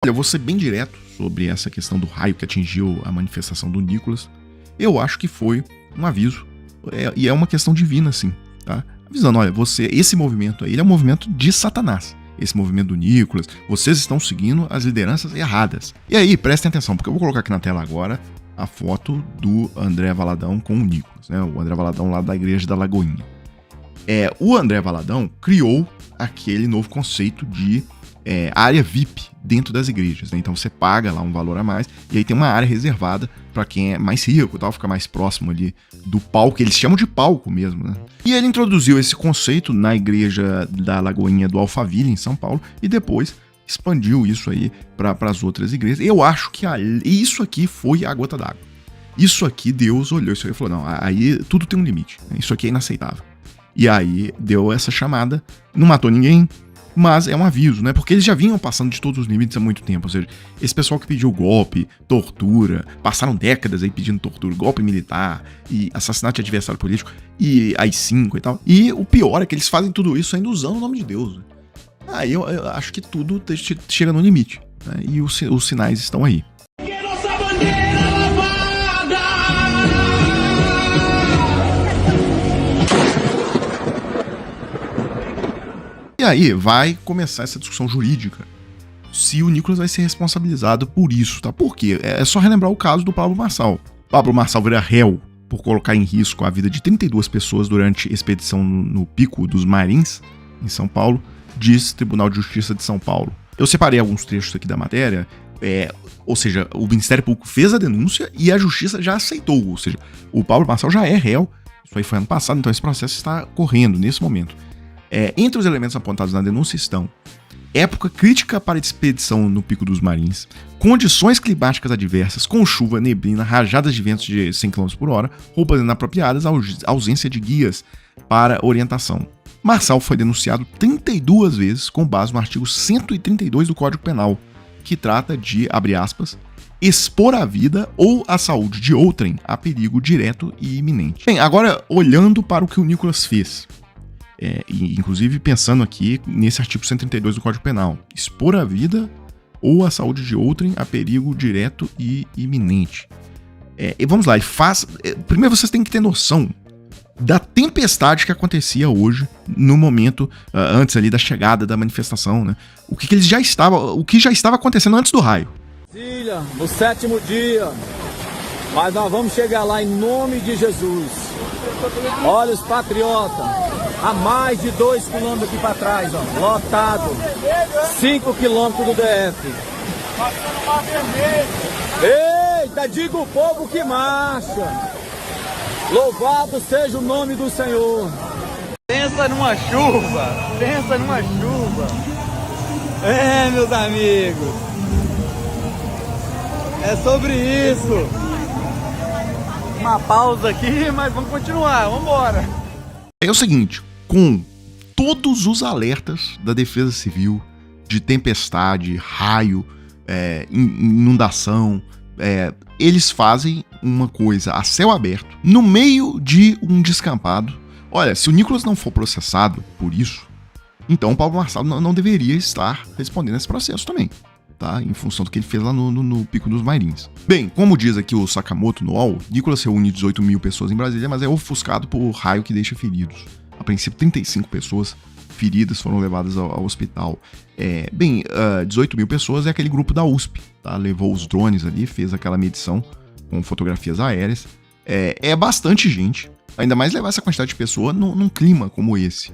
Olha, eu vou ser bem direto sobre essa questão do raio que atingiu a manifestação do Nicolas. Eu acho que foi um aviso, e é uma questão divina, sim, tá? Avisando, olha, esse movimento aí, ele é um movimento de Satanás. Esse movimento do Nicolas, vocês estão seguindo as lideranças erradas. E aí, prestem atenção, porque eu vou colocar aqui na tela agora a foto do André Valadão com o Nicolas, né? O André Valadão lá da Igreja da Lagoinha. O André Valadão criou aquele novo conceito de área VIP dentro das igrejas, né? Então você paga lá um valor a mais e aí tem uma área reservada para quem é mais rico e tal, fica mais próximo ali do palco, eles chamam de palco mesmo, né? E ele introduziu esse conceito na Igreja da Lagoinha do Alphaville, em São Paulo, e depois expandiu isso aí para as outras igrejas. Eu acho que isso aqui foi a gota d'água. Isso aqui, Deus olhou isso aí e falou, não, aí tudo tem um limite, né? Isso aqui é inaceitável. E aí deu essa chamada, não matou ninguém, mas é um aviso, né? Porque eles já vinham passando de todos os limites há muito tempo. Ou seja, esse pessoal que pediu golpe, tortura, passaram décadas aí pedindo tortura, golpe militar e assassinato de adversário político, e AI-5 e tal. E o pior é que eles fazem tudo isso ainda usando o nome de Deus, né? Aí eu acho que tudo chega no limite, né? E os sinais estão aí. E aí vai começar essa discussão jurídica se o Nicolas vai ser responsabilizado por isso, tá? Por quê? É só relembrar o caso do Pablo Marçal. Pablo Marçal vira réu por colocar em risco a vida de 32 pessoas durante expedição no Pico dos Marins, em São Paulo, diz Tribunal de Justiça de São Paulo. Eu separei alguns trechos aqui da matéria, ou seja, o Ministério Público fez a denúncia e a Justiça já aceitou, ou seja, o Pablo Marçal já é réu, isso aí foi ano passado, então esse processo está correndo nesse momento. Entre os elementos apontados na denúncia estão época crítica para expedição no Pico dos Marins, condições climáticas adversas, com chuva, neblina, rajadas de ventos de 100 km por hora, roupas inapropriadas, ausência de guias para orientação. Marçal foi denunciado 32 vezes com base no artigo 132 do Código Penal, que trata de, abre aspas, expor a vida ou a saúde de outrem a perigo direto e iminente. Bem, agora olhando para o que o Nicolas fez, inclusive pensando aqui nesse artigo 132 do Código Penal, expor a vida ou a saúde de outrem a perigo direto e iminente. E vamos lá, primeiro vocês têm que ter noção da tempestade que acontecia hoje, no momento, antes ali da chegada da manifestação, né? O que já estava acontecendo antes do raio. Filha, no 7º dia, mas nós vamos chegar lá em nome de Jesus. Olha os patriotas, a mais de 2 km aqui para trás, ó, lotado, 5 km do DF. Eita, diga o povo que marcha. Louvado seja o nome do Senhor. Pensa numa chuva, pensa numa chuva. Meus amigos, é sobre isso. Uma pausa aqui, mas vamos continuar, vamos embora. É o seguinte, com todos os alertas da Defesa Civil de tempestade, raio, inundação, eles fazem uma coisa a céu aberto, no meio de um descampado. Olha, se o Nicolas não for processado por isso, então o Pablo Marçal não deveria estar respondendo esse processo também, tá? Em função do que ele fez lá no Pico dos Marins. Bem, como diz aqui o Sakamoto no UOL, Nicolas reúne 18 mil pessoas em Brasília, mas é ofuscado por raio que deixa feridos. A princípio, 35 pessoas feridas foram levadas ao hospital. 18 mil pessoas é aquele grupo da USP, tá? Levou os drones ali, fez aquela medição com fotografias aéreas. É bastante gente, ainda mais levar essa quantidade de pessoa num clima como esse.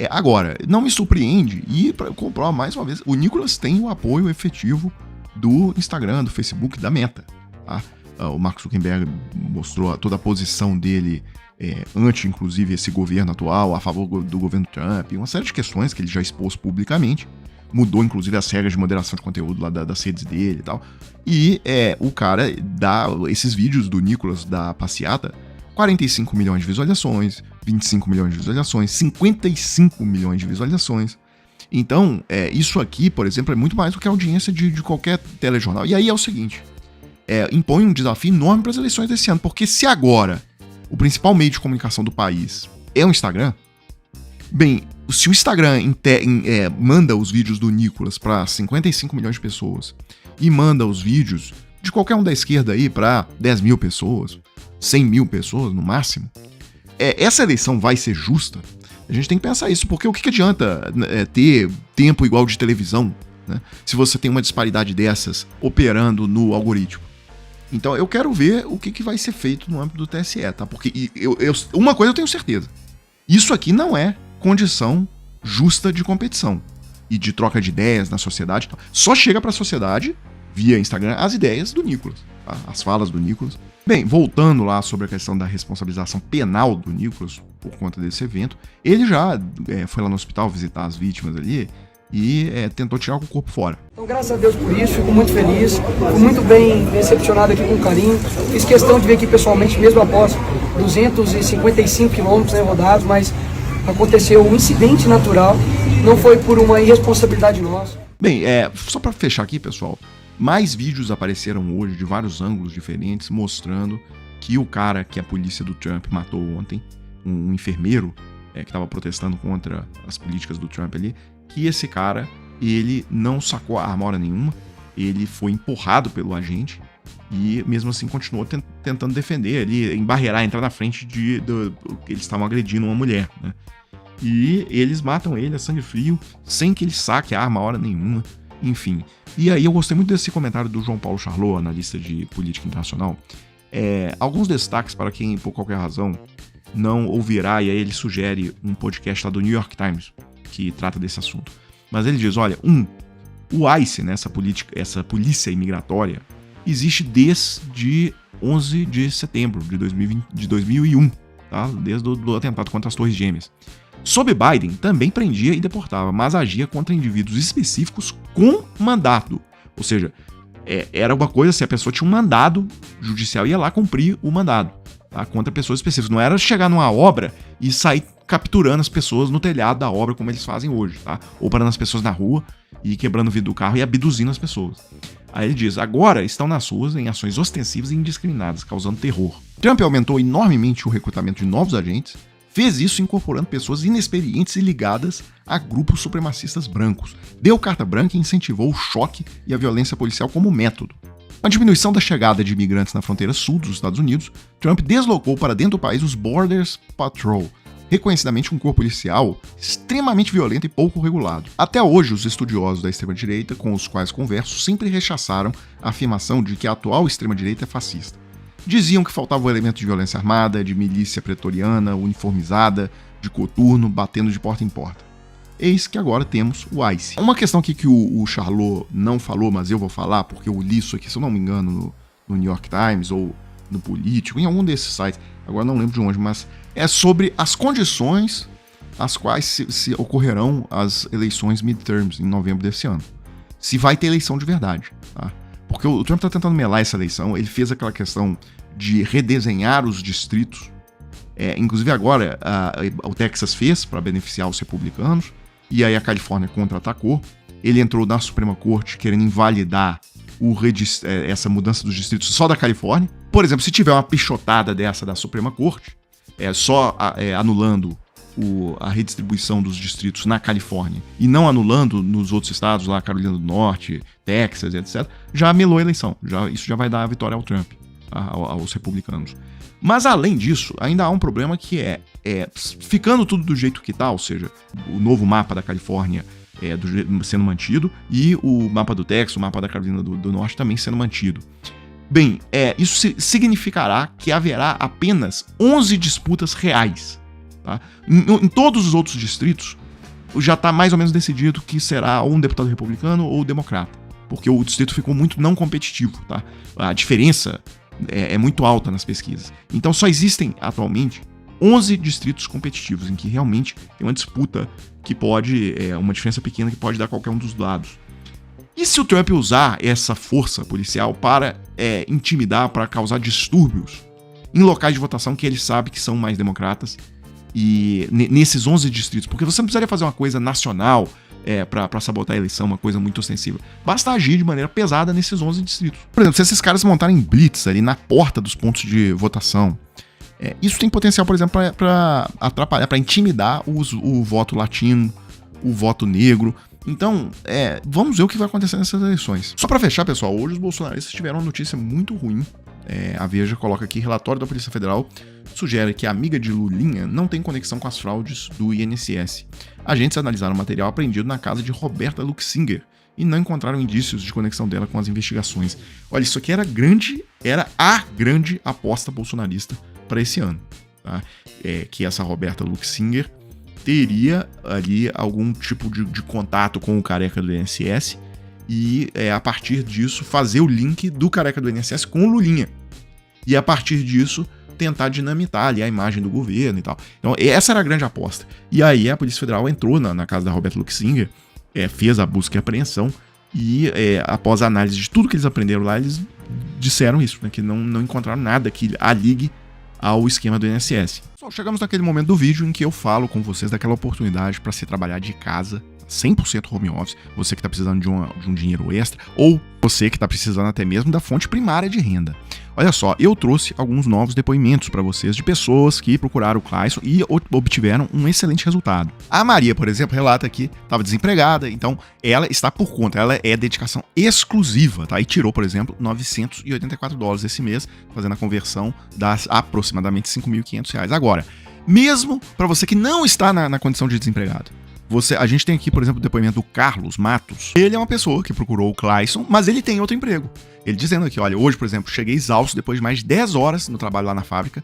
Agora, não me surpreende, e para comprovar mais uma vez, o Nicolas tem o apoio efetivo do Instagram, do Facebook, da Meta, tá? O Mark Zuckerberg mostrou toda a posição dele ante, inclusive, esse governo atual, a favor do governo Trump, uma série de questões que ele já expôs publicamente, mudou, inclusive, as regras de moderação de conteúdo lá das redes dele e tal, e o cara dá esses vídeos do Nicolas da passeata, 45 milhões de visualizações, 25 milhões de visualizações, 55 milhões de visualizações. Então, isso aqui, por exemplo, é muito mais do que a audiência de qualquer telejornal. E aí é o seguinte, impõe um desafio enorme para as eleições desse ano, porque se agora o principal meio de comunicação do país é o Instagram, bem, Se o Instagram manda os vídeos do Nicolas para 55 milhões de pessoas e manda os vídeos de qualquer um da esquerda aí para 10 mil pessoas, 100 mil pessoas no máximo, essa eleição vai ser justa? A gente tem que pensar isso, porque o que adianta ter tempo igual de televisão, né, se você tem uma disparidade dessas operando no algoritmo? Então eu quero ver o que vai ser feito no âmbito do TSE, tá? Porque uma coisa eu tenho certeza, isso aqui não é condição justa de competição e de troca de ideias na sociedade. Só chega para a sociedade, via Instagram, as ideias do Nicolas, tá? As falas do Nicolas. Bem, voltando lá sobre a questão da responsabilização penal do Nicolas por conta desse evento, ele já foi lá no hospital visitar as vítimas ali e tentou tirar o corpo fora. Então, graças a Deus por isso, fico muito feliz, fico muito bem recepcionado aqui com carinho. Fiz questão de vir aqui pessoalmente, mesmo após 255 quilômetros rodados, mas aconteceu um incidente natural, não foi por uma irresponsabilidade nossa. Bem, só para fechar aqui, pessoal, mais vídeos apareceram hoje de vários ângulos diferentes mostrando que o cara que a polícia do Trump matou ontem, um enfermeiro que estava protestando contra as políticas do Trump ali, que esse cara, ele não sacou a arma hora nenhuma, ele foi empurrado pelo agente e mesmo assim continuou tentando defender ali, embarrear, entrar na frente eles estavam agredindo uma mulher, né? E eles matam ele a sangue frio, sem que ele saque a arma a hora nenhuma, enfim. E aí eu gostei muito desse comentário do João Paulo Charlot, analista de política internacional. Alguns destaques para quem, por qualquer razão, não ouvirá, e aí ele sugere um podcast lá do New York Times, que trata desse assunto. Mas ele diz, olha, o ICE, né, essa polícia imigratória, existe desde 11 de setembro de 2001, tá? Desde o atentado contra as Torres Gêmeas. Sob Biden, também prendia e deportava, mas agia contra indivíduos específicos com mandato. Ou seja, era uma coisa se a pessoa tinha um mandado judicial, ia lá cumprir o mandado, tá? Contra pessoas específicas. Não era chegar numa obra e sair capturando as pessoas no telhado da obra como eles fazem hoje, tá? Ou parando as pessoas na rua e quebrando o vidro do carro e abduzindo as pessoas. Aí ele diz, agora estão nas ruas em ações ostensivas e indiscriminadas, causando terror. Trump aumentou enormemente o recrutamento de novos agentes, fez isso incorporando pessoas inexperientes e ligadas a grupos supremacistas brancos, deu carta branca e incentivou o choque e a violência policial como método. Com a diminuição da chegada de imigrantes na fronteira sul dos Estados Unidos, Trump deslocou para dentro do país os Borders Patrol, reconhecidamente um corpo policial extremamente violento e pouco regulado. Até hoje, os estudiosos da extrema-direita com os quais converso sempre rechaçaram a afirmação de que a atual extrema-direita é fascista. Diziam que faltava o elemento de violência armada, de milícia pretoriana, uniformizada, de coturno, batendo de porta em porta. Eis que agora temos o ICE. Uma questão aqui que o Charlot não falou, mas eu vou falar, porque eu li isso aqui, se eu não me engano, no New York Times ou no Político, em algum desses sites, agora não lembro de onde, mas é sobre as condições às quais se ocorrerão as eleições midterms em novembro desse ano. Se vai ter eleição de verdade, tá? Porque o Trump está tentando melar essa eleição, ele fez aquela questão de redesenhar os distritos, inclusive agora o Texas fez para beneficiar os republicanos, e aí a Califórnia contra-atacou, ele entrou na Suprema Corte querendo invalidar essa mudança dos distritos só da Califórnia. Por exemplo, se tiver uma pichotada dessa da Suprema Corte, só anulando a redistribuição dos distritos na Califórnia e não anulando nos outros estados, lá Carolina do Norte, Texas, etc., já melou a eleição. Isso já vai dar a vitória ao Trump, aos republicanos. Mas, além disso, ainda há um problema que ficando tudo do jeito que está, ou seja, o novo mapa da Califórnia sendo mantido e o mapa do Texas, o mapa da Carolina do Norte também sendo mantido. Bem, isso significará que haverá apenas 11 disputas reais. Tá? Em todos os outros distritos, já está mais ou menos decidido que será ou um deputado republicano ou democrata, porque o distrito ficou muito não competitivo. Tá? A diferença é muito alta nas pesquisas. Então só existem atualmente 11 distritos competitivos, em que realmente tem uma disputa que pode, uma diferença pequena que pode dar qualquer um dos lados. E se o Trump usar essa força policial para intimidar, para causar distúrbios em locais de votação que ele sabe que são mais democratas, e nesses 11 distritos, porque você não precisaria fazer uma coisa nacional para sabotar a eleição, uma coisa muito ostensiva. Basta agir de maneira pesada nesses 11 distritos. Por exemplo, se esses caras montarem blitz ali na porta dos pontos de votação, Isso tem potencial, por exemplo, para atrapalhar, para intimidar o voto latino, o voto negro. Então, vamos ver o que vai acontecer nessas eleições. Só para fechar, pessoal, hoje os bolsonaristas tiveram uma notícia muito ruim. A Veja coloca aqui, relatório da Polícia Federal sugere que a amiga de Lulinha não tem conexão com as fraudes do INSS. Agentes analisaram o material apreendido na casa de Roberta Luxinger e não encontraram indícios de conexão dela com as investigações. Olha, isso aqui era a grande aposta bolsonarista para esse ano, tá? Que essa Roberta Luxinger teria ali algum tipo de contato com o careca do INSS e, a partir disso, fazer o link do careca do INSS com o Lulinha. E, a partir disso, tentar dinamitar ali a imagem do governo e tal. Então, essa era a grande aposta. E aí, a Polícia Federal entrou na casa da Roberta Luxinger, fez a busca e apreensão e, após a análise de tudo que eles aprenderam lá, eles disseram isso, né, que não encontraram nada que a ligue ao esquema do INSS. Chegamos naquele momento do vídeo em que eu falo com vocês daquela oportunidade para se trabalhar de casa, 100% home office, você que está precisando de um dinheiro extra, ou você que está precisando até mesmo da fonte primária de renda. Olha só, eu trouxe alguns novos depoimentos para vocês de pessoas que procuraram o Clayson e obtiveram um excelente resultado. A Maria, por exemplo, relata que estava desempregada, então ela está por conta, ela é dedicação exclusiva, tá? E tirou, por exemplo, $984 esse mês, fazendo a conversão das aproximadamente R$5.500. Agora, mesmo para você que não está na condição de desempregado, a gente tem aqui, por exemplo, o depoimento do Carlos Matos. Ele é uma pessoa que procurou o Clayson, mas ele tem outro emprego. Ele dizendo aqui, olha, hoje, por exemplo, cheguei exausto depois de mais de 10 horas no trabalho lá na fábrica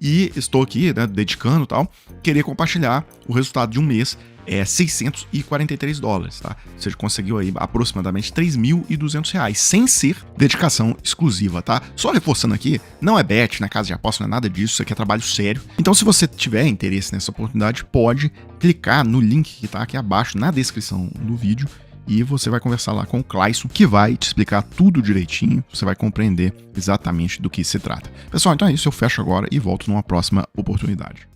e estou aqui, né, dedicando e tal, queria compartilhar o resultado de um mês, $643, tá? Ou seja, conseguiu aí aproximadamente R$3.200, sem ser dedicação exclusiva, tá? Só reforçando aqui, não é bet, na casa de aposta, não é nada disso, isso aqui é trabalho sério. Então, se você tiver interesse nessa oportunidade, pode clicar no link que tá aqui abaixo na descrição do vídeo e você vai conversar lá com o Clayson, que vai te explicar tudo direitinho, você vai compreender exatamente do que se trata. Pessoal, então é isso, eu fecho agora e volto numa próxima oportunidade.